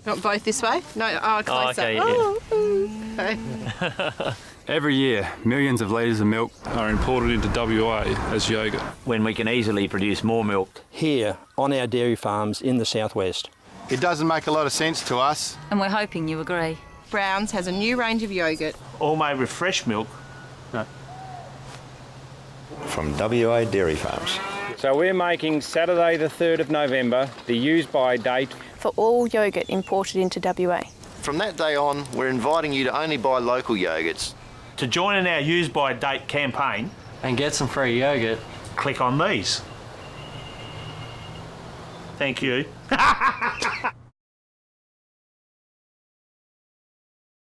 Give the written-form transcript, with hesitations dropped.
Want both this way? No, closer. okay, Okay. Every year, millions of litres of milk are imported into WA as yoghurt. When we can easily produce more milk. Here on our dairy farms in the southwest. It doesn't make a lot of sense to us. And we're hoping you agree. Browns has a new range of yoghurt. All made with fresh milk. From WA Dairy Farms. So we're making Saturday the 3rd of November the use-by date for all yoghurt imported into WA. From that day on, we're inviting you to only buy local yogurts. To join in our use by date campaign and get some free yoghurt, click on these. Thank you.